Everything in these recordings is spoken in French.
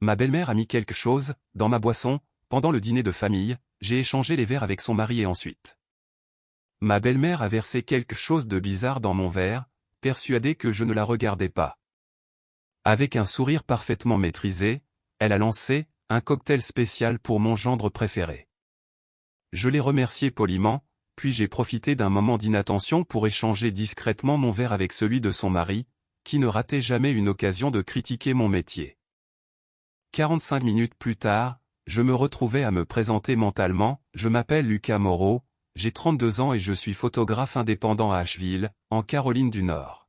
Ma belle-mère a mis quelque chose dans ma boisson. Pendant le dîner de famille, j'ai échangé les verres avec son mari et ensuite. Ma belle-mère a versé quelque chose de bizarre dans mon verre, persuadée que je ne la regardais pas. Avec un sourire parfaitement maîtrisé, elle a lancé un cocktail spécial pour mon gendre préféré. Je l'ai remercié poliment, puis j'ai profité d'un moment d'inattention pour échanger discrètement mon verre avec celui de son mari, qui ne ratait jamais une occasion de critiquer mon métier. 45 minutes plus tard, je me retrouvais à me présenter mentalement. Je m'appelle Lucas Moreau, j'ai 32 ans et je suis photographe indépendant à Asheville, en Caroline du Nord.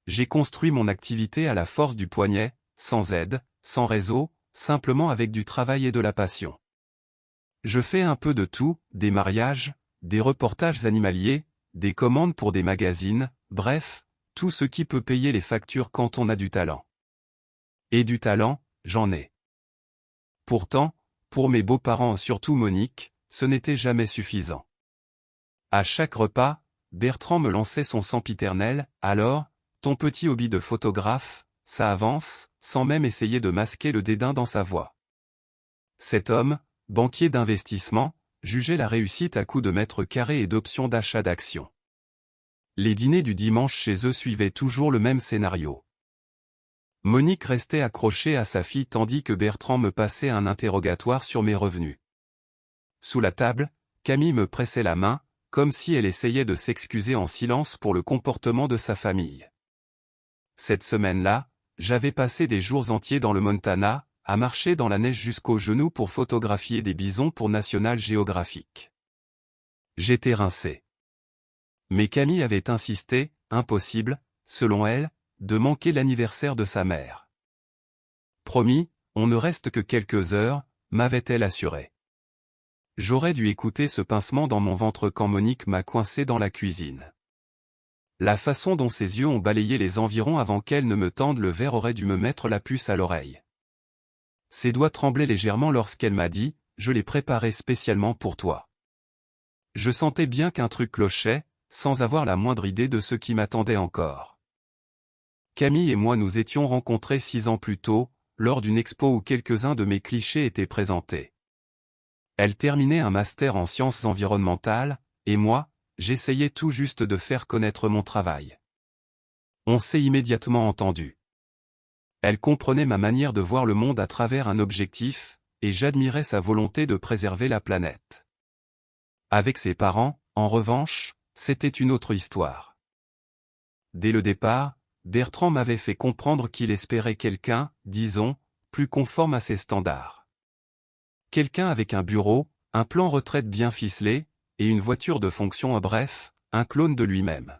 J'ai construit mon activité à la force du poignet, sans aide, sans réseau, simplement avec du travail et de la passion. Je fais un peu de tout, des mariages, des reportages animaliers, des commandes pour des magazines, bref, tout ce qui peut payer les factures quand on a du talent. Et du talent, j'en ai. Pourtant, pour mes beaux-parents, surtout Monique, ce n'était jamais suffisant. À chaque repas, Bertrand me lançait son sempiternel « Alors, ton petit hobby de photographe, ça avance », sans même essayer de masquer le dédain dans sa voix. Cet homme, banquier d'investissement, jugeait la réussite à coups de mètres carrés et d'options d'achat d'actions. Les dîners du dimanche chez eux suivaient toujours le même scénario. Monique restait accrochée à sa fille tandis que Bertrand me passait un interrogatoire sur mes revenus. Sous la table, Camille me pressait la main, comme si elle essayait de s'excuser en silence pour le comportement de sa famille. Cette semaine-là, j'avais passé des jours entiers dans le Montana, à marcher dans la neige jusqu'aux genoux pour photographier des bisons pour National Geographic. J'étais rincé. Mais Camille avait insisté, impossible, selon elle, de manquer l'anniversaire de sa mère. Promis, on ne reste que quelques heures, m'avait-elle assuré. J'aurais dû écouter ce pincement dans mon ventre quand Monique m'a coincé dans la cuisine. La façon dont ses yeux ont balayé les environs avant qu'elle ne me tende le verre aurait dû me mettre la puce à l'oreille. Ses doigts tremblaient légèrement lorsqu'elle m'a dit « Je l'ai préparé spécialement pour toi ». Je sentais bien qu'un truc clochait, sans avoir la moindre idée de ce qui m'attendait encore. Camille et moi nous étions rencontrés 6 ans plus tôt, lors d'une expo où quelques-uns de mes clichés étaient présentés. Elle terminait un master en sciences environnementales, et moi, j'essayais tout juste de faire connaître mon travail. On s'est immédiatement entendu. Elle comprenait ma manière de voir le monde à travers un objectif, et j'admirais sa volonté de préserver la planète. Avec ses parents, en revanche, c'était une autre histoire. Dès le départ, Bertrand m'avait fait comprendre qu'il espérait quelqu'un, disons, plus conforme à ses standards. Quelqu'un avec un bureau, un plan retraite bien ficelé, et une voiture de fonction, bref, un clone de lui-même.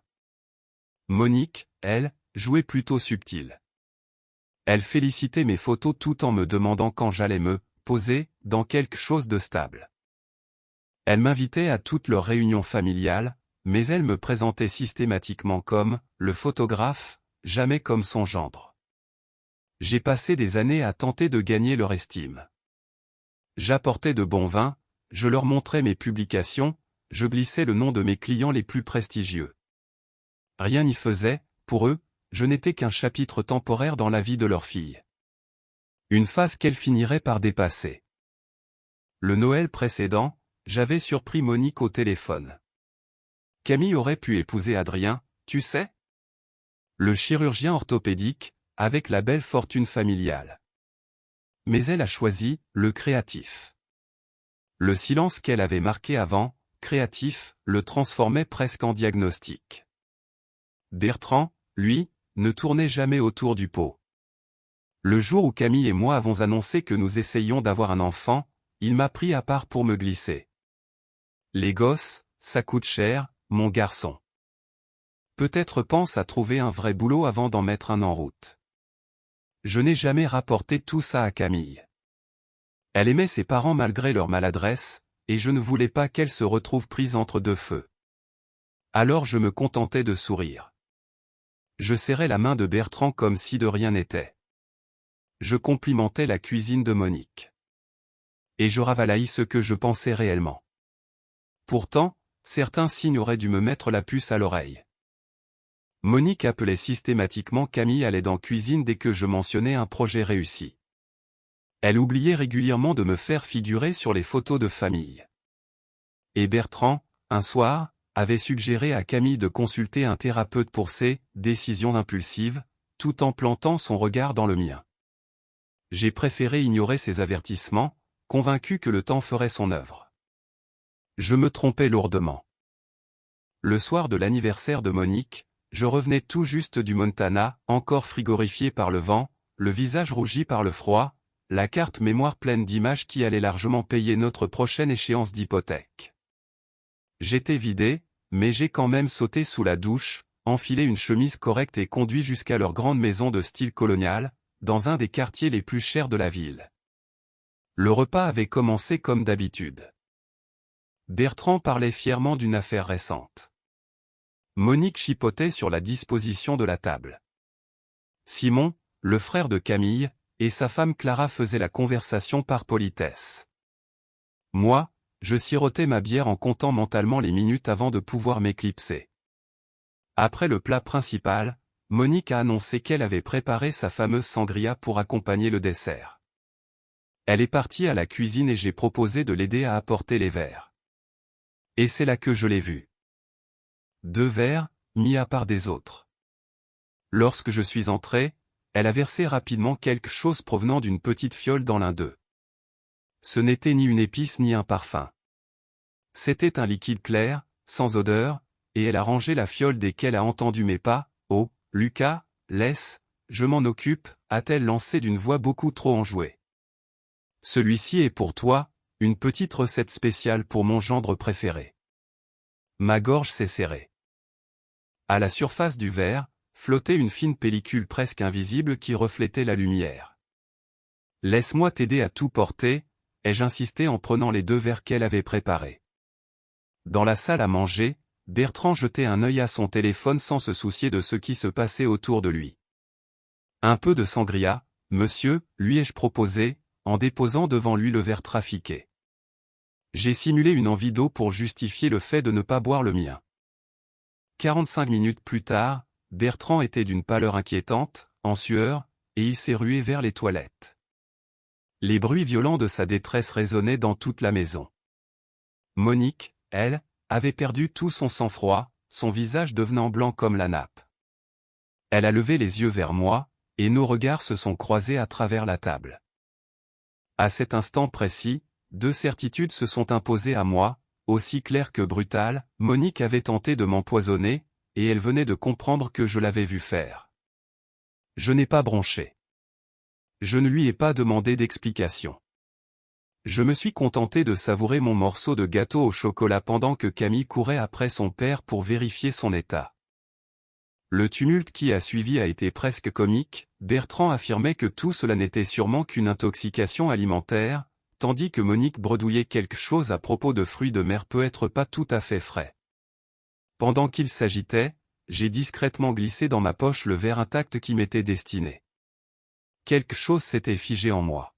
Monique, elle, jouait plutôt subtil. Elle félicitait mes photos tout en me demandant quand j'allais me poser dans quelque chose de stable. Elle m'invitait à toutes leurs réunions familiales, mais elle me présentait systématiquement comme le photographe, jamais comme son gendre. J'ai passé des années à tenter de gagner leur estime. J'apportais de bons vins, je leur montrais mes publications, je glissais le nom de mes clients les plus prestigieux. Rien n'y faisait, pour eux, je n'étais qu'un chapitre temporaire dans la vie de leur fille. Une phase qu'elle finirait par dépasser. Le Noël précédent, j'avais surpris Monique au téléphone. Camille aurait pu épouser Adrien, tu sais ? Le chirurgien orthopédique, avec la belle fortune familiale. Mais elle a choisi le créatif. Le silence qu'elle avait marqué avant, créatif, le transformait presque en diagnostic. Bertrand, lui, ne tournait jamais autour du pot. Le jour où Camille et moi avons annoncé que nous essayions d'avoir un enfant, il m'a pris à part pour me glisser. Les gosses, ça coûte cher, mon garçon. Peut-être pense à trouver un vrai boulot avant d'en mettre un en route. Je n'ai jamais rapporté tout ça à Camille. Elle aimait ses parents malgré leur maladresse, et je ne voulais pas qu'elle se retrouve prise entre deux feux. Alors je me contentais de sourire. Je serrais la main de Bertrand comme si de rien n'était. Je complimentais la cuisine de Monique. Et je ravalaillis ce que je pensais réellement. Pourtant, certains signes auraient dû me mettre la puce à l'oreille. Monique appelait systématiquement Camille à l'aide en cuisine dès que je mentionnais un projet réussi. Elle oubliait régulièrement de me faire figurer sur les photos de famille. Et Bertrand, un soir, avait suggéré à Camille de consulter un thérapeute pour ses décisions impulsives, tout en plantant son regard dans le mien. J'ai préféré ignorer ces avertissements, convaincu que le temps ferait son œuvre. Je me trompais lourdement. Le soir de l'anniversaire de Monique, je revenais tout juste du Montana, encore frigorifié par le vent, le visage rougi par le froid, la carte mémoire pleine d'images qui allaient largement payer notre prochaine échéance d'hypothèque. J'étais vidé, mais j'ai quand même sauté sous la douche, enfilé une chemise correcte et conduit jusqu'à leur grande maison de style colonial, dans un des quartiers les plus chers de la ville. Le repas avait commencé comme d'habitude. Bertrand parlait fièrement d'une affaire récente. Monique chipotait sur la disposition de la table. Simon, le frère de Camille, et sa femme Clara faisaient la conversation par politesse. Moi, je sirotais ma bière en comptant mentalement les minutes avant de pouvoir m'éclipser. Après le plat principal, Monique a annoncé qu'elle avait préparé sa fameuse sangria pour accompagner le dessert. Elle est partie à la cuisine et j'ai proposé de l'aider à apporter les verres. Et c'est là que je l'ai vue. 2 verres, mis à part des autres. Lorsque je suis entré, elle a versé rapidement quelque chose provenant d'une petite fiole dans l'un d'eux. Ce n'était ni une épice ni un parfum. C'était un liquide clair, sans odeur, et elle a rangé la fiole dès qu'elle a entendu mes pas. « Oh, Lucas, laisse, je m'en occupe », a-t-elle lancé d'une voix beaucoup trop enjouée. « Celui-ci est pour toi, une petite recette spéciale pour mon gendre préféré. » Ma gorge s'est serrée. À la surface du verre, flottait une fine pellicule presque invisible qui reflétait la lumière. « Laisse-moi t'aider à tout porter », ai-je insisté en prenant les 2 verres qu'elle avait préparés. Dans la salle à manger, Bertrand jetait un œil à son téléphone sans se soucier de ce qui se passait autour de lui. « Un peu de sangria, monsieur », lui ai-je proposé, en déposant devant lui le verre trafiqué. J'ai simulé une envie d'eau pour justifier le fait de ne pas boire le mien. 45 minutes plus tard, Bertrand était d'une pâleur inquiétante, en sueur, et il s'est rué vers les toilettes. Les bruits violents de sa détresse résonnaient dans toute la maison. Monique, elle, avait perdu tout son sang-froid, son visage devenant blanc comme la nappe. Elle a levé les yeux vers moi, et nos regards se sont croisés à travers la table. À cet instant précis, 2 certitudes se sont imposées à moi, aussi claires que brutales. Monique avait tenté de m'empoisonner, et elle venait de comprendre que je l'avais vu faire. Je n'ai pas bronché. Je ne lui ai pas demandé d'explication. Je me suis contenté de savourer mon morceau de gâteau au chocolat pendant que Camille courait après son père pour vérifier son état. Le tumulte qui a suivi a été presque comique. Bertrand affirmait que tout cela n'était sûrement qu'une intoxication alimentaire, tandis que Monique bredouillait quelque chose à propos de fruits de mer peut-être pas tout à fait frais. Pendant qu'il s'agitait, j'ai discrètement glissé dans ma poche le verre intact qui m'était destiné. Quelque chose s'était figé en moi.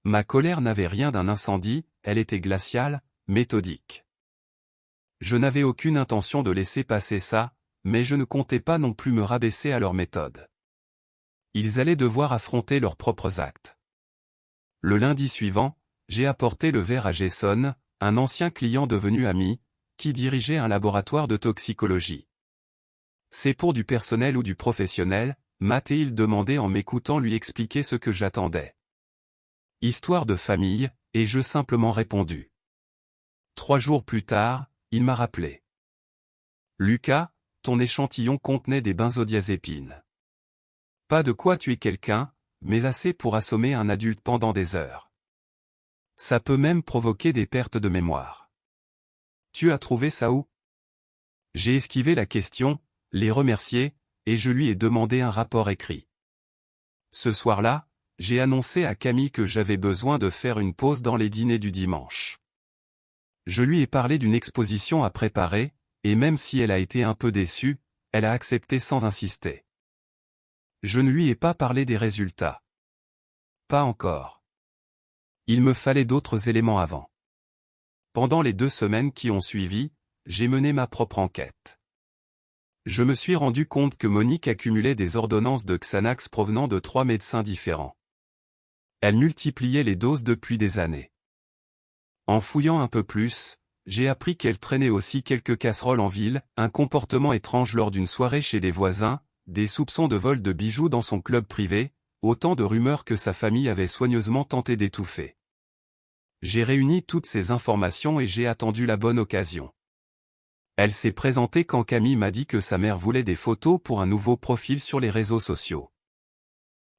Ma colère n'avait rien d'un incendie, elle était glaciale, méthodique. Je n'avais aucune intention de laisser passer ça, mais je ne comptais pas non plus me rabaisser à leur méthode. Ils allaient devoir affronter leurs propres actes. Le lundi suivant, j'ai apporté le verre à Jason, un ancien client devenu ami, qui dirigeait un laboratoire de toxicologie. « C'est pour du personnel ou du professionnel ?» m'a-t-il demandé en m'écoutant lui expliquer ce que j'attendais. « Histoire de famille », ai-je simplement répondu. 3 jours plus tard, il m'a rappelé. « Lucas, ton échantillon contenait des benzodiazépines. Pas de quoi tuer quelqu'un, mais assez pour assommer un adulte pendant des heures. Ça peut même provoquer des pertes de mémoire. Tu as trouvé ça où ?» J'ai esquivé la question, les remercié, et je lui ai demandé un rapport écrit. Ce soir-là, j'ai annoncé à Camille que j'avais besoin de faire une pause dans les dîners du dimanche. Je lui ai parlé d'une exposition à préparer, et même si elle a été un peu déçue, elle a accepté sans insister. Je ne lui ai pas parlé des résultats. Pas encore. Il me fallait d'autres éléments avant. Pendant les 2 semaines qui ont suivi, j'ai mené ma propre enquête. Je me suis rendu compte que Monique accumulait des ordonnances de Xanax provenant de 3 médecins différents. Elle multipliait les doses depuis des années. En fouillant un peu plus, j'ai appris qu'elle traînait aussi quelques casseroles en ville, un comportement étrange lors d'une soirée chez des voisins, des soupçons de vol de bijoux dans son club privé, autant de rumeurs que sa famille avait soigneusement tenté d'étouffer. J'ai réuni toutes ces informations et j'ai attendu la bonne occasion. Elle s'est présentée quand Camille m'a dit que sa mère voulait des photos pour un nouveau profil sur les réseaux sociaux.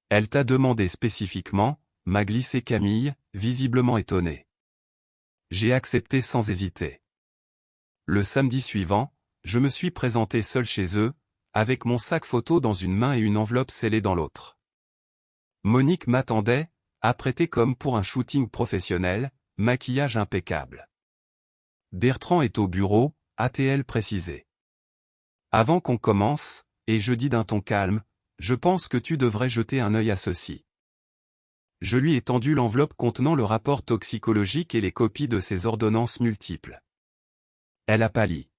Elle t'a demandé spécifiquement, m'a glissé Camille, visiblement étonnée. J'ai accepté sans hésiter. Le samedi suivant, je me suis présenté seul chez eux, avec mon sac photo dans une main et une enveloppe scellée dans l'autre. Monique m'attendait, apprêtée comme pour un shooting professionnel, maquillage impeccable. Bertrand est au bureau, a-t-elle précisé. Avant qu'on commence, et je dis d'un ton calme, je pense que tu devrais jeter un œil à ceci. Je lui ai tendu l'enveloppe contenant le rapport toxicologique et les copies de ses ordonnances multiples. Elle a pâli.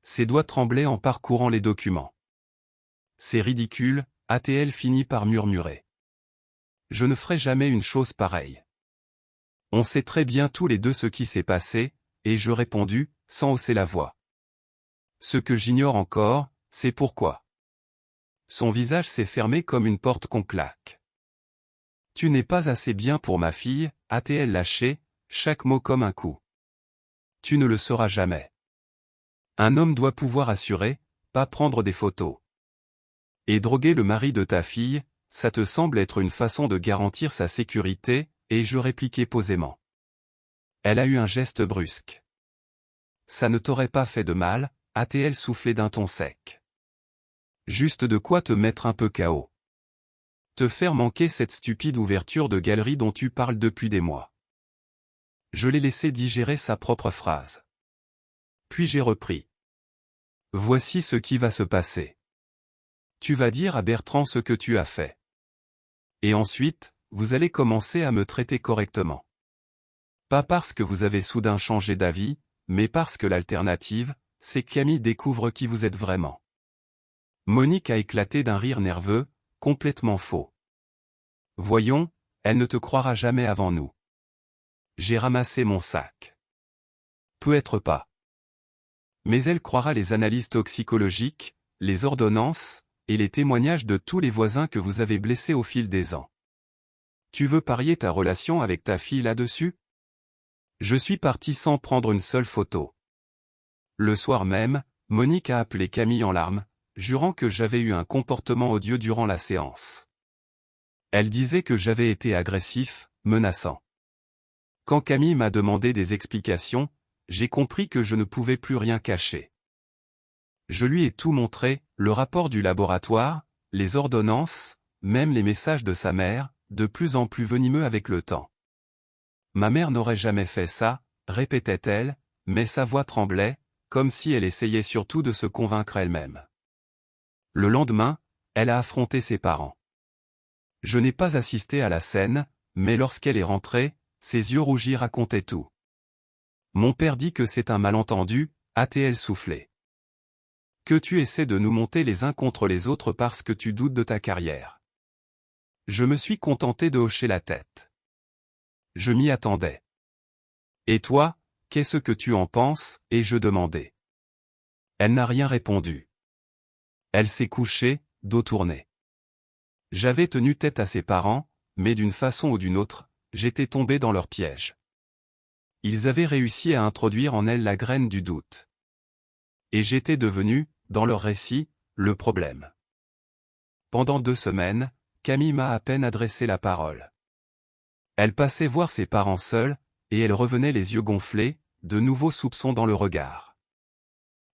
Ses doigts tremblaient en parcourant les documents. C'est ridicule, a-t-elle fini par murmurer. Je ne ferai jamais une chose pareille. On sait très bien tous les deux ce qui s'est passé, et je répondis, sans hausser la voix. Ce que j'ignore encore, c'est pourquoi. Son visage s'est fermé comme une porte qu'on claque. Tu n'es pas assez bien pour ma fille, a-t-elle lâché, chaque mot comme un coup. Tu ne le seras jamais. Un homme doit pouvoir assurer, pas prendre des photos. Et droguer le mari de ta fille, ça te semble être une façon de garantir sa sécurité, et je répliquai posément. Elle a eu un geste brusque. Ça ne t'aurait pas fait de mal, a-t-elle soufflé d'un ton sec. Juste de quoi te mettre un peu KO. Te faire manquer cette stupide ouverture de galerie dont tu parles depuis des mois. Je l'ai laissé digérer sa propre phrase. Puis j'ai repris. Voici ce qui va se passer. Tu vas dire à Bertrand ce que tu as fait. Et ensuite, vous allez commencer à me traiter correctement. Pas parce que vous avez soudain changé d'avis, mais parce que l'alternative, c'est que Camille découvre qui vous êtes vraiment. Monique a éclaté d'un rire nerveux, complètement faux. Voyons, elle ne te croira jamais avant nous. J'ai ramassé mon sac. Peut-être pas. Mais elle croira les analyses toxicologiques, les ordonnances, et les témoignages de tous les voisins que vous avez blessés au fil des ans. Tu veux parier ta relation avec ta fille là-dessus? Je suis parti sans prendre une seule photo. Le soir même, Monique a appelé Camille en larmes, jurant que j'avais eu un comportement odieux durant la séance. Elle disait que j'avais été agressif, menaçant. Quand Camille m'a demandé des explications, j'ai compris que je ne pouvais plus rien cacher. Je lui ai tout montré, le rapport du laboratoire, les ordonnances, même les messages de sa mère, de plus en plus venimeux avec le temps. Ma mère n'aurait jamais fait ça, répétait-elle, mais sa voix tremblait, comme si elle essayait surtout de se convaincre elle-même. Le lendemain, elle a affronté ses parents. Je n'ai pas assisté à la scène, mais lorsqu'elle est rentrée, ses yeux rougis racontaient tout. Mon père dit que c'est un malentendu, a-t-elle soufflé. Que tu essaies de nous monter les uns contre les autres parce que tu doutes de ta carrière. Je me suis contenté de hocher la tête. Je m'y attendais. Et toi, qu'est-ce que tu en penses, ai-je demandé. Elle n'a rien répondu. Elle s'est couchée, dos tourné. J'avais tenu tête à ses parents, mais d'une façon ou d'une autre, j'étais tombé dans leur piège. Ils avaient réussi à introduire en elle la graine du doute. Et j'étais devenu, dans leur récit, le problème. Pendant 2 semaines, Camille m'a à peine adressé la parole. Elle passait voir ses parents seuls, et elle revenait les yeux gonflés, de nouveaux soupçons dans le regard.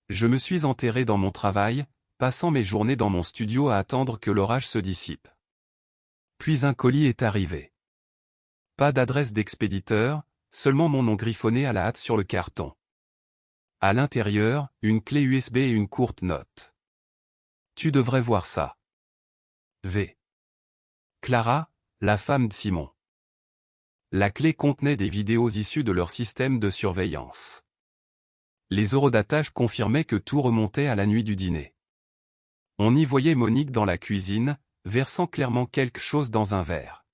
Je me suis enterré dans mon travail, passant mes journées dans mon studio à attendre que l'orage se dissipe. Puis un colis est arrivé. Pas d'adresse d'expéditeur, seulement mon nom griffonné à la hâte sur le carton. À l'intérieur, une clé USB et une courte note. Tu devrais voir ça. V. Clara, la femme de Simon. La clé contenait des vidéos issues de leur système de surveillance. Les eurodatages confirmaient que tout remontait à la nuit du dîner. On y voyait Monique dans la cuisine, versant clairement quelque chose dans un verre.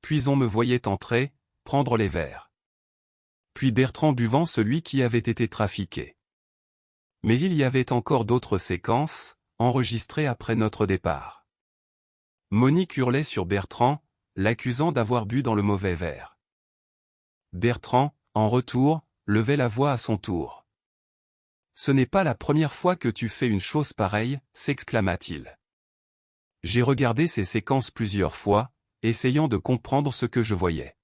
Puis on me voyait entrer, prendre les verres. Puis Bertrand buvant celui qui avait été trafiqué. Mais il y avait encore d'autres séquences, enregistrées après notre départ. Monique hurlait sur Bertrand, l'accusant d'avoir bu dans le mauvais verre. Bertrand, en retour, levait la voix à son tour. « Ce n'est pas la première fois que tu fais une chose pareille, » s'exclama-t-il. J'ai regardé ces séquences plusieurs fois, essayant de comprendre ce que je voyais.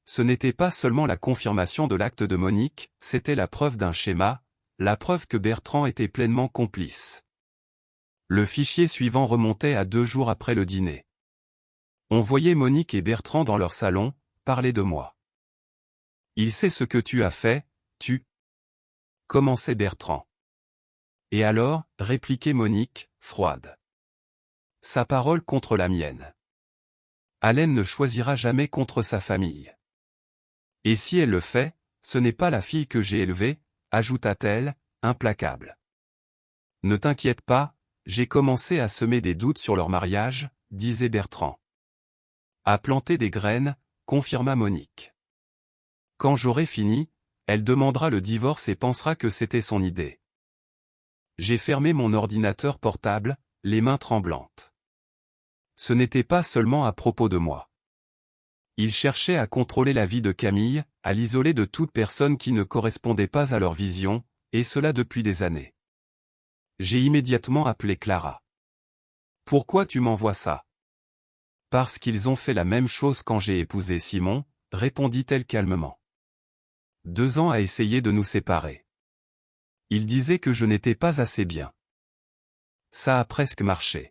Ce n'était pas seulement la confirmation de l'acte de Monique, c'était la preuve d'un schéma, la preuve que Bertrand était pleinement complice. Le fichier suivant remontait à 2 jours après le dîner. On voyait Monique et Bertrand dans leur salon, parler de moi. « Il sait ce que tu as fait, tu. » commençait Bertrand. « Et alors » répliquait Monique, froide. Sa parole contre la mienne. Allen ne choisira jamais contre sa famille. Et si elle le fait, ce n'est pas la fille que j'ai élevée, ajouta-t-elle, implacable. Ne t'inquiète pas, j'ai commencé à semer des doutes sur leur mariage, disait Bertrand. À planter des graines, confirma Monique. Quand j'aurai fini, elle demandera le divorce et pensera que c'était son idée. J'ai fermé mon ordinateur portable, les mains tremblantes. Ce n'était pas seulement à propos de moi. Ils cherchaient à contrôler la vie de Camille, à l'isoler de toute personne qui ne correspondait pas à leur vision, et cela depuis des années. J'ai immédiatement appelé Clara. « Pourquoi tu m'envoies ça ?»« Parce qu'ils ont fait la même chose quand j'ai épousé Simon, » répondit-elle calmement. 2 ans à essayer de nous séparer. Il disait que je n'étais pas assez bien. Ça a presque marché.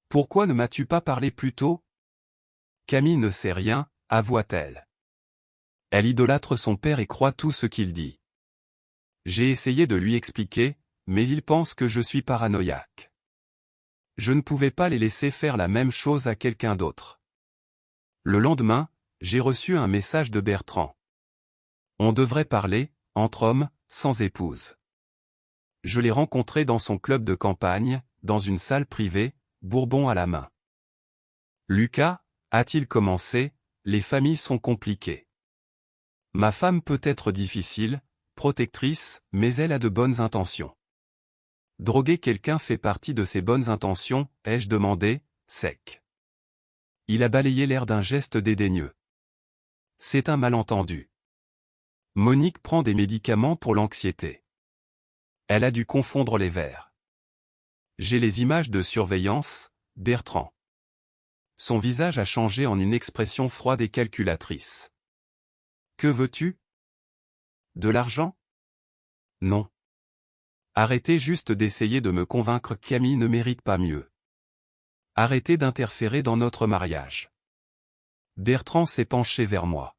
Pourquoi ne m'as-tu pas parlé plus tôt ? Camille ne sait rien, avoua-t-elle. Elle idolâtre son père et croit tout ce qu'il dit. J'ai essayé de lui expliquer, mais il pense que je suis paranoïaque. Je ne pouvais pas les laisser faire la même chose à quelqu'un d'autre. Le lendemain, j'ai reçu un message de Bertrand. On devrait parler, entre hommes, sans épouse. Je l'ai rencontré dans son club de campagne, dans une salle privée, Bourbon à la main. Lucas, a-t-il commencé, les familles sont compliquées. Ma femme peut être difficile, protectrice, mais elle a de bonnes intentions. Droguer quelqu'un fait partie de ses bonnes intentions, ai-je demandé, sec. Il a balayé l'air d'un geste dédaigneux. C'est un malentendu. Monique prend des médicaments pour l'anxiété. Elle a dû confondre les verres. J'ai les images de surveillance, Bertrand. Son visage a changé en une expression froide et calculatrice. Que veux-tu ? De l'argent ? Non. Arrêtez juste d'essayer de me convaincre que Camille ne mérite pas mieux. Arrêtez d'interférer dans notre mariage. Bertrand s'est penché vers moi.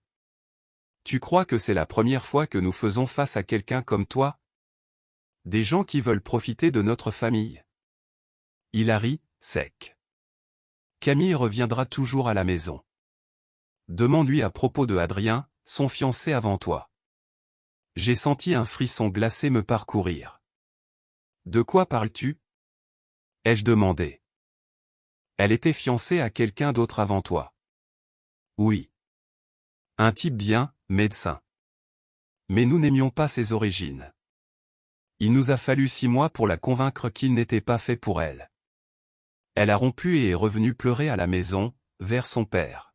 Tu crois que c'est la première fois que nous faisons face à quelqu'un comme toi ? Des gens qui veulent profiter de notre famille. Il a ri, sec. Camille reviendra toujours à la maison. Demande-lui à propos de Adrien, son fiancé avant toi. J'ai senti un frisson glacé me parcourir. De quoi parles-tu ? Ai-je demandé. Elle était fiancée à quelqu'un d'autre avant toi. Oui. Un type bien, médecin. Mais nous n'aimions pas ses origines. Il nous a fallu 6 mois pour la convaincre qu'il n'était pas fait pour elle. Elle a rompu et est revenue pleurer à la maison, vers son père.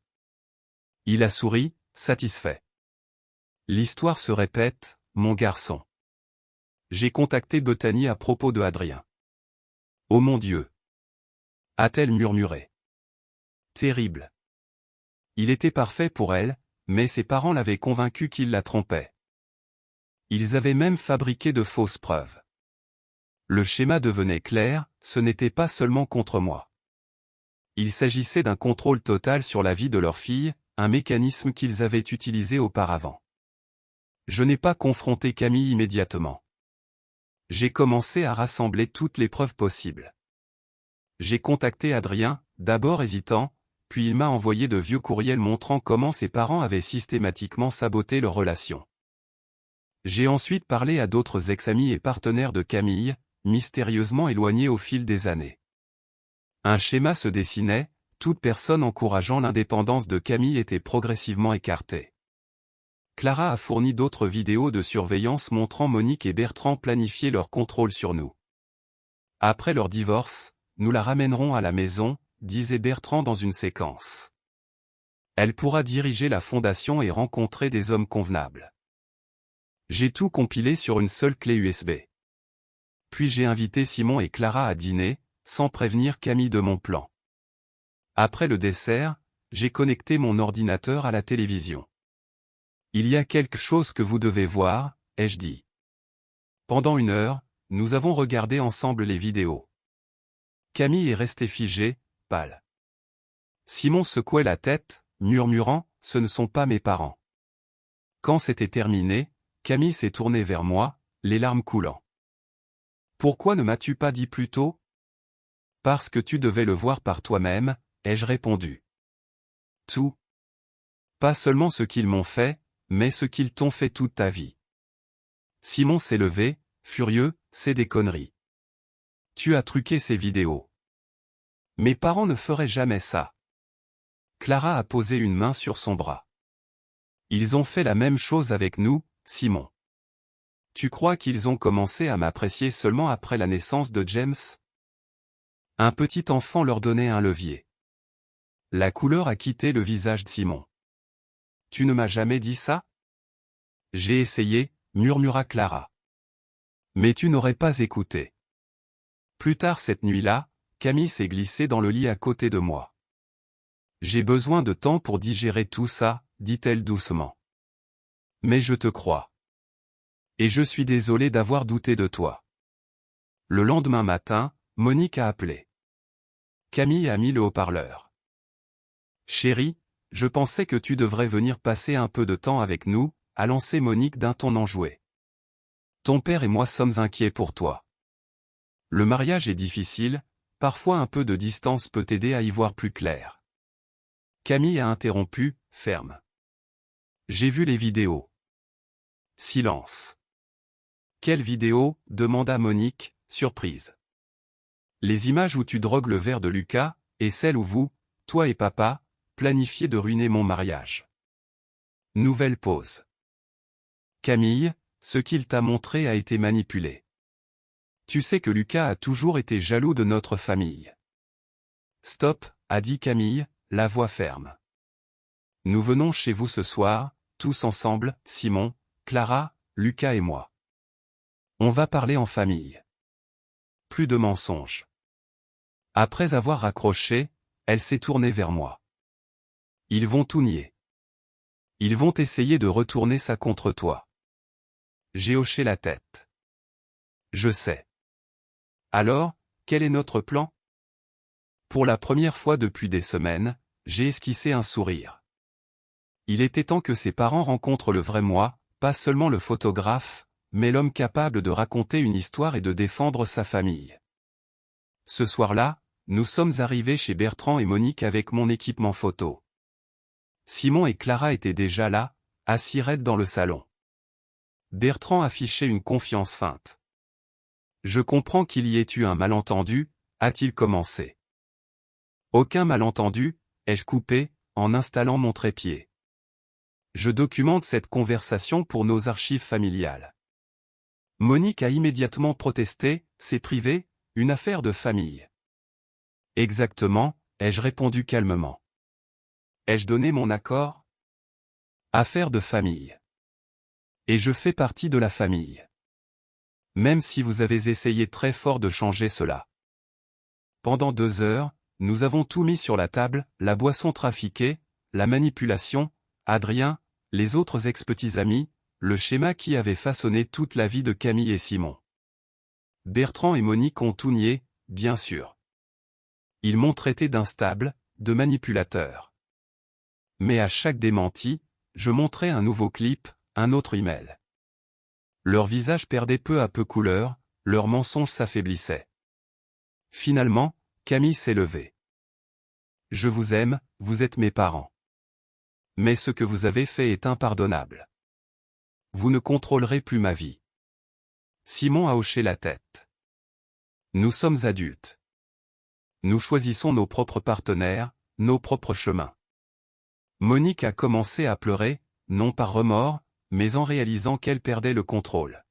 Il a souri, satisfait. L'histoire se répète, mon garçon. J'ai contacté Bethany à propos de Adrien. Oh mon Dieu! A-t-elle murmuré. Terrible. Il était parfait pour elle, mais ses parents l'avaient convaincu qu'il la trompait. Ils avaient même fabriqué de fausses preuves. Le schéma devenait clair, ce n'était pas seulement contre moi. Il s'agissait d'un contrôle total sur la vie de leur fille, un mécanisme qu'ils avaient utilisé auparavant. Je n'ai pas confronté Camille immédiatement. J'ai commencé à rassembler toutes les preuves possibles. J'ai contacté Adrien, d'abord hésitant, puis il m'a envoyé de vieux courriels montrant comment ses parents avaient systématiquement saboté leur relation. J'ai ensuite parlé à d'autres ex-amis et partenaires de Camille, mystérieusement éloignés au fil des années. Un schéma se dessinait, toute personne encourageant l'indépendance de Camille était progressivement écartée. Clara a fourni d'autres vidéos de surveillance montrant Monique et Bertrand planifier leur contrôle sur nous. Après leur divorce, nous la ramènerons à la maison, disait Bertrand dans une séquence. Elle pourra diriger la fondation et rencontrer des hommes convenables. J'ai tout compilé sur une seule clé USB. Puis j'ai invité Simon et Clara à dîner, sans prévenir Camille de mon plan. Après le dessert, j'ai connecté mon ordinateur à la télévision. Il y a quelque chose que vous devez voir, ai-je dit. Pendant 1 heure, nous avons regardé ensemble les vidéos. Camille est restée figée, pâle. Simon secouait la tête, murmurant « Ce ne sont pas mes parents ». Quand c'était terminé, Camille s'est tournée vers moi, les larmes coulant. « Pourquoi ne m'as-tu pas dit plus tôt ?»« Parce que tu devais le voir par toi-même », ai-je répondu. « Tout. Pas seulement ce qu'ils m'ont fait, mais ce qu'ils t'ont fait toute ta vie. » Simon s'est levé, furieux, « C'est des conneries. Tu as truqué ces vidéos. Mes parents ne feraient jamais ça. » Clara a posé une main sur son bras. Ils ont fait la même chose avec nous, Simon. Tu crois qu'ils ont commencé à m'apprécier seulement après la naissance de James? Un petit enfant leur donnait un levier. La couleur a quitté le visage de Simon. Tu ne m'as jamais dit ça? J'ai essayé, murmura Clara. Mais tu n'aurais pas écouté. Plus tard cette nuit-là, Camille s'est glissée dans le lit à côté de moi. J'ai besoin de temps pour digérer tout ça, dit-elle doucement. Mais je te crois. Et je suis désolée d'avoir douté de toi. Le lendemain matin, Monique a appelé. Camille a mis le haut-parleur. Chérie, je pensais que tu devrais venir passer un peu de temps avec nous, a lancé Monique d'un ton enjoué. Ton père et moi sommes inquiets pour toi. Le mariage est difficile, parfois un peu de distance peut t'aider à y voir plus clair. Camille a interrompu, ferme. J'ai vu les vidéos. Silence. Quelle vidéo? Demanda Monique, surprise. Les images où tu drogues le verre de Lucas, et celles où vous, toi et papa, planifiez de ruiner mon mariage. Nouvelle pause. Camille, ce qu'il t'a montré a été manipulé. Tu sais que Lucas a toujours été jaloux de notre famille. Stop, a dit Camille, la voix ferme. Nous venons chez vous ce soir, tous ensemble, Simon, Clara, Lucas et moi. On va parler en famille. Plus de mensonges. Après avoir raccroché, elle s'est tournée vers moi. Ils vont tout nier. Ils vont essayer de retourner ça contre toi. J'ai hoché la tête. Je sais. Alors, quel est notre plan? Pour la première fois depuis des semaines, j'ai esquissé un sourire. Il était temps que ses parents rencontrent le vrai moi, pas seulement le photographe, mais l'homme capable de raconter une histoire et de défendre sa famille. Ce soir-là, nous sommes arrivés chez Bertrand et Monique avec mon équipement photo. Simon et Clara étaient déjà là, assis raides dans le salon. Bertrand affichait une confiance feinte. Je comprends qu'il y ait eu un malentendu, a-t-il commencé. Aucun malentendu, ai-je coupé, en installant mon trépied. Je documente cette conversation pour nos archives familiales. Monique a immédiatement protesté, c'est privé, une affaire de famille. Exactement, ai-je répondu calmement. Ai-je donné mon accord? Affaire de famille. Et je fais partie de la famille. Même si vous avez essayé très fort de changer cela. Pendant 2 heures, nous avons tout mis sur la table, la boisson trafiquée, la manipulation, Adrien, les autres ex-petits amis, le schéma qui avait façonné toute la vie de Camille et Simon. Bertrand et Monique ont tout nié, bien sûr. Ils m'ont traité d'instable, de manipulateur. Mais à chaque démenti, je montrais un nouveau clip, un autre email. Leur visage perdait peu à peu couleur, leurs mensonges s'affaiblissaient. Finalement, Camille s'est levée. Je vous aime, vous êtes mes parents. Mais ce que vous avez fait est impardonnable. Vous ne contrôlerez plus ma vie. Simon a hoché la tête. Nous sommes adultes. Nous choisissons nos propres partenaires, nos propres chemins. Monique a commencé à pleurer, non par remords, mais en réalisant qu'elle perdait le contrôle.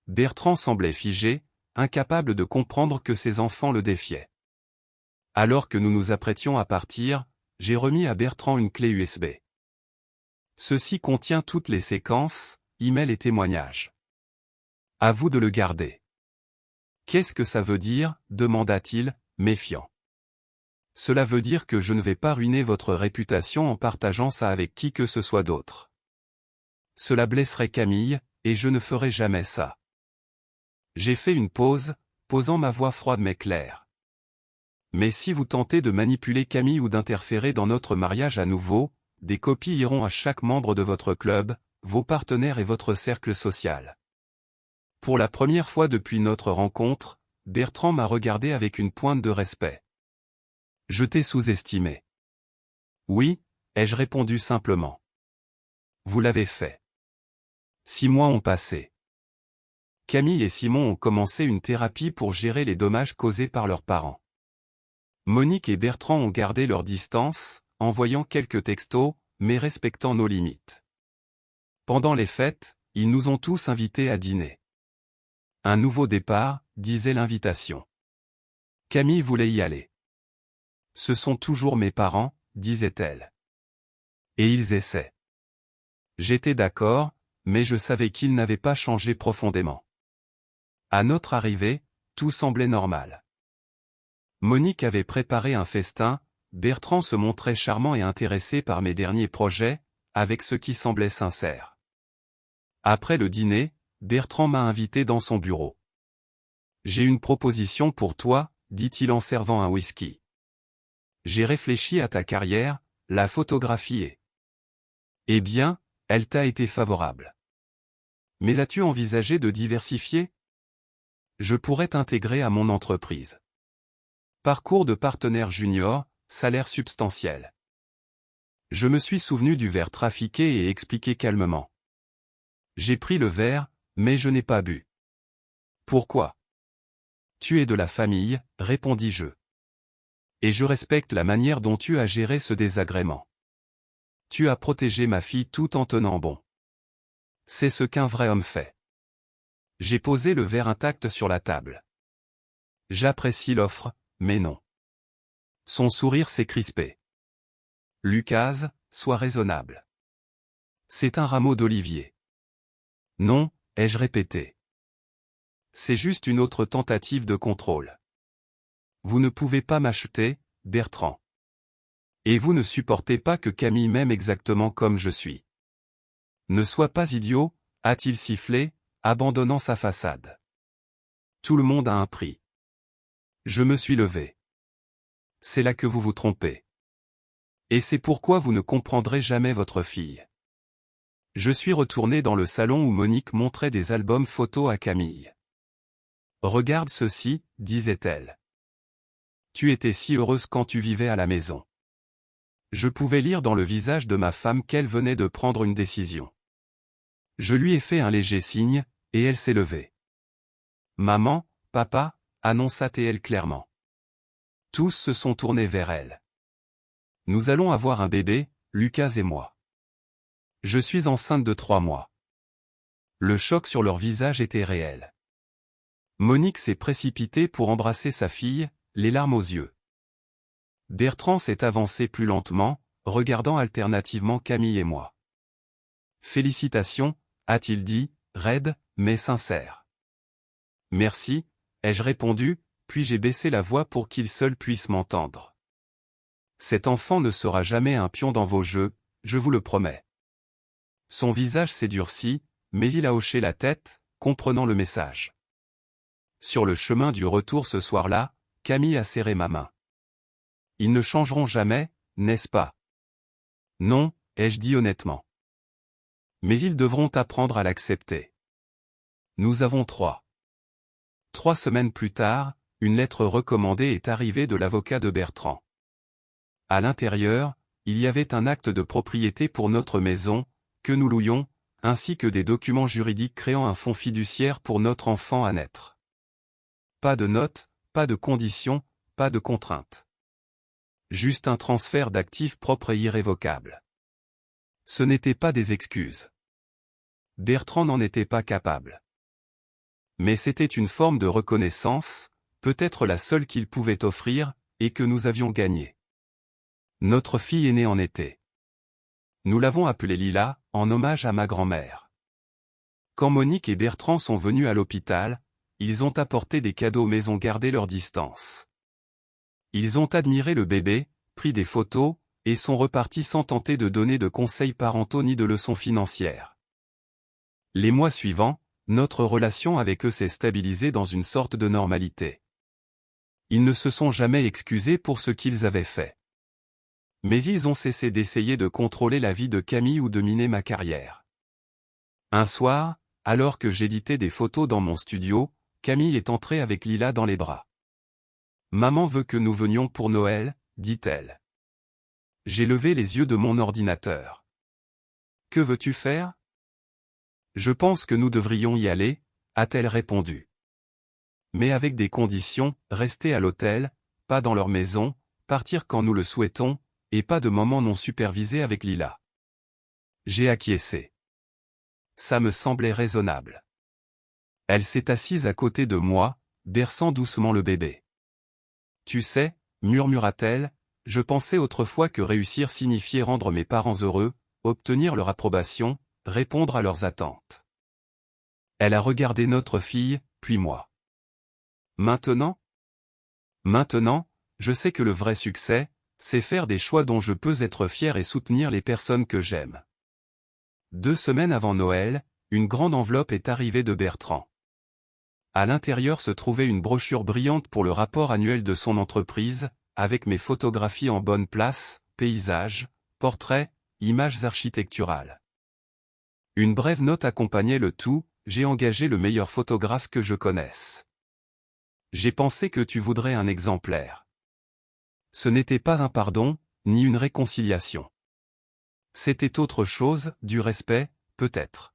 Bertrand semblait figé, incapable de comprendre que ses enfants le défiaient. Alors que nous nous apprêtions à partir, j'ai remis à Bertrand une clé USB. Ceci contient toutes les séquences, emails et témoignages. À vous de le garder. Qu'est-ce que ça veut dire, demanda-t-il, méfiant. Cela veut dire que je ne vais pas ruiner votre réputation en partageant ça avec qui que ce soit d'autre. Cela blesserait Camille, et je ne ferai jamais ça. J'ai fait une pause, posant ma voix froide mais claire. Mais si vous tentez de manipuler Camille ou d'interférer dans notre mariage à nouveau, des copies iront à chaque membre de votre club, vos partenaires et votre cercle social. Pour la première fois depuis notre rencontre, Bertrand m'a regardé avec une pointe de respect. Je t'ai sous-estimé. Oui, ai-je répondu simplement. Vous l'avez fait. 6 mois ont passé. Camille et Simon ont commencé une thérapie pour gérer les dommages causés par leurs parents. Monique et Bertrand ont gardé leur distance, envoyant quelques textos, mais respectant nos limites. Pendant les fêtes, ils nous ont tous invités à dîner. Un nouveau départ, disait l'invitation. Camille voulait y aller. Ce sont toujours mes parents, disait-elle. Et ils essaient. J'étais d'accord, mais je savais qu'ils n'avaient pas changé profondément. À notre arrivée, tout semblait normal. Monique avait préparé un festin, Bertrand se montrait charmant et intéressé par mes derniers projets, avec ce qui semblait sincère. Après le dîner, Bertrand m'a invité dans son bureau. J'ai une proposition pour toi, dit-il en servant un whisky. J'ai réfléchi à ta carrière, la photographie et... Eh bien, elle t'a été favorable. Mais as-tu envisagé de diversifier ? Je pourrais t'intégrer à mon entreprise. Parcours de partenaire junior, salaire substantiel. Je me suis souvenu du verre trafiqué et expliqué calmement. J'ai pris le verre, mais je n'ai pas bu. Pourquoi ? Tu es de la famille, répondis-je. Et je respecte la manière dont tu as géré ce désagrément. Tu as protégé ma fille tout en tenant bon. C'est ce qu'un vrai homme fait. J'ai posé le verre intact sur la table. J'apprécie l'offre, mais non. Son sourire s'est crispé. Lucas, sois raisonnable. C'est un rameau d'olivier. Non, ai-je répété. C'est juste une autre tentative de contrôle. Vous ne pouvez pas m'acheter, Bertrand. Et vous ne supportez pas que Camille m'aime exactement comme je suis. Ne sois pas idiot, a-t-il sifflé, abandonnant sa façade. Tout le monde a un prix. Je me suis levé. C'est là que vous vous trompez. Et c'est pourquoi vous ne comprendrez jamais votre fille. Je suis retourné dans le salon où Monique montrait des albums photos à Camille. Regarde ceci, disait-elle. Tu étais si heureuse quand tu vivais à la maison. Je pouvais lire dans le visage de ma femme qu'elle venait de prendre une décision. Je lui ai fait un léger signe, et elle s'est levée. Maman, papa, annonça-t-elle clairement. Tous se sont tournés vers elle. Nous allons avoir un bébé, Lucas et moi. Je suis enceinte de 3 mois. Le choc sur leur visage était réel. Monique s'est précipitée pour embrasser sa fille, les larmes aux yeux. Bertrand s'est avancé plus lentement, regardant alternativement Camille et moi. Félicitations, a-t-il dit, raide, mais sincère. Merci, ai-je répondu, puis j'ai baissé la voix pour qu'il seul puisse m'entendre. Cet enfant ne sera jamais un pion dans vos jeux, je vous le promets. Son visage s'est durci, mais il a hoché la tête, comprenant le message. Sur le chemin du retour ce soir-là, Camille a serré ma main. Ils ne changeront jamais, n'est-ce pas? Non, ai-je dit honnêtement. Mais ils devront apprendre à l'accepter. Nous avons 3 semaines plus tard, une lettre recommandée est arrivée de l'avocat de Bertrand. À l'intérieur, il y avait un acte de propriété pour notre maison, que nous louions, ainsi que des documents juridiques créant un fonds fiduciaire pour notre enfant à naître. Pas de notes, pas de conditions, pas de contraintes. Juste un transfert d'actifs propre et irrévocable. Ce n'étaient pas des excuses. Bertrand n'en était pas capable. Mais c'était une forme de reconnaissance, peut-être la seule qu'il pouvait offrir, et que nous avions gagnée. Notre fille aînée en était. Nous l'avons appelée Lila, en hommage à ma grand-mère. Quand Monique et Bertrand sont venus à l'hôpital, ils ont apporté des cadeaux mais ont gardé leur distance. Ils ont admiré le bébé, pris des photos, et sont repartis sans tenter de donner de conseils parentaux ni de leçons financières. Les mois suivants, notre relation avec eux s'est stabilisée dans une sorte de normalité. Ils ne se sont jamais excusés pour ce qu'ils avaient fait. Mais ils ont cessé d'essayer de contrôler la vie de Camille ou de miner ma carrière. Un soir, alors que j'éditais des photos dans mon studio, Camille est entrée avec Lila dans les bras. « Maman veut que nous venions pour Noël », dit-elle. J'ai levé les yeux de mon ordinateur. « Que veux-tu faire ? » « Je pense que nous devrions y aller », a-t-elle répondu. « Mais avec des conditions, rester à l'hôtel, pas dans leur maison, partir quand nous le souhaitons, et pas de moments non supervisés avec Lila. » J'ai acquiescé. Ça me semblait raisonnable. Elle s'est assise à côté de moi, berçant doucement le bébé. « Tu sais, » murmura-t-elle, « je pensais autrefois que réussir signifiait rendre mes parents heureux, obtenir leur approbation, répondre à leurs attentes. » Elle a regardé notre fille, puis moi. « Maintenant ? Maintenant, je sais que le vrai succès, c'est faire des choix dont je peux être fier et soutenir les personnes que j'aime. » 2 semaines avant Noël, une grande enveloppe est arrivée de Bertrand. À l'intérieur se trouvait une brochure brillante pour le rapport annuel de son entreprise, avec mes photographies en bonne place, paysages, portraits, images architecturales. Une brève note accompagnait le tout, j'ai engagé le meilleur photographe que je connaisse. J'ai pensé que tu voudrais un exemplaire. Ce n'était pas un pardon, ni une réconciliation. C'était autre chose, du respect, peut-être.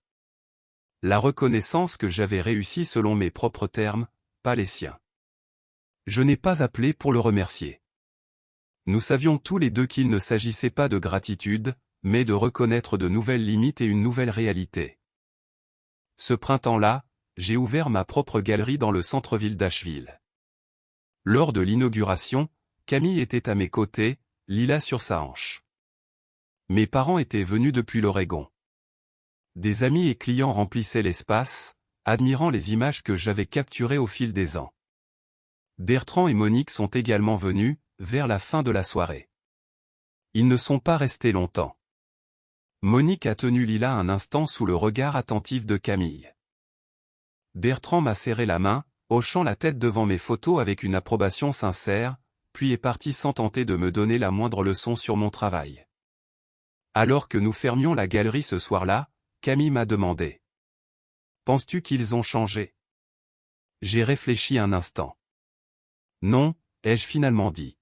La reconnaissance que j'avais réussi selon mes propres termes, pas les siens. Je n'ai pas appelé pour le remercier. Nous savions tous les deux qu'il ne s'agissait pas de gratitude, mais de reconnaître de nouvelles limites et une nouvelle réalité. Ce printemps-là, j'ai ouvert ma propre galerie dans le centre-ville d'Asheville. Lors de l'inauguration, Camille était à mes côtés, Lila sur sa hanche. Mes parents étaient venus depuis l'Oregon. Des amis et clients remplissaient l'espace, admirant les images que j'avais capturées au fil des ans. Bertrand et Monique sont également venus, vers la fin de la soirée. Ils ne sont pas restés longtemps. Monique a tenu Lila un instant sous le regard attentif de Camille. Bertrand m'a serré la main, hochant la tête devant mes photos avec une approbation sincère, puis est parti sans tenter de me donner la moindre leçon sur mon travail. Alors que nous fermions la galerie ce soir-là, Camille m'a demandé. « Penses-tu qu'ils ont changé ?» J'ai réfléchi un instant. « Non », ai-je finalement dit.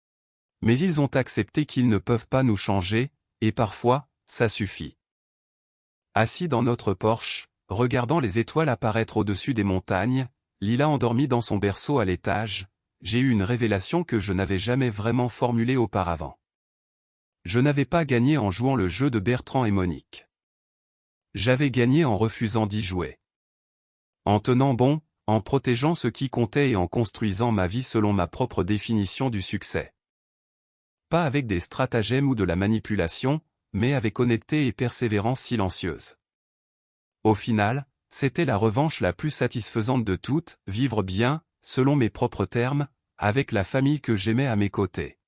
« Mais ils ont accepté qu'ils ne peuvent pas nous changer, et parfois, ça suffit. » Assis dans notre Porsche, regardant les étoiles apparaître au-dessus des montagnes, Lila endormie dans son berceau à l'étage, j'ai eu une révélation que je n'avais jamais vraiment formulée auparavant. Je n'avais pas gagné en jouant le jeu de Bertrand et Monique. J'avais gagné en refusant d'y jouer. En tenant bon, en protégeant ce qui comptait et en construisant ma vie selon ma propre définition du succès. Pas avec des stratagèmes ou de la manipulation, mais avec honnêteté et persévérance silencieuse. Au final, c'était la revanche la plus satisfaisante de toutes, vivre bien, selon mes propres termes, avec la famille que j'aimais à mes côtés.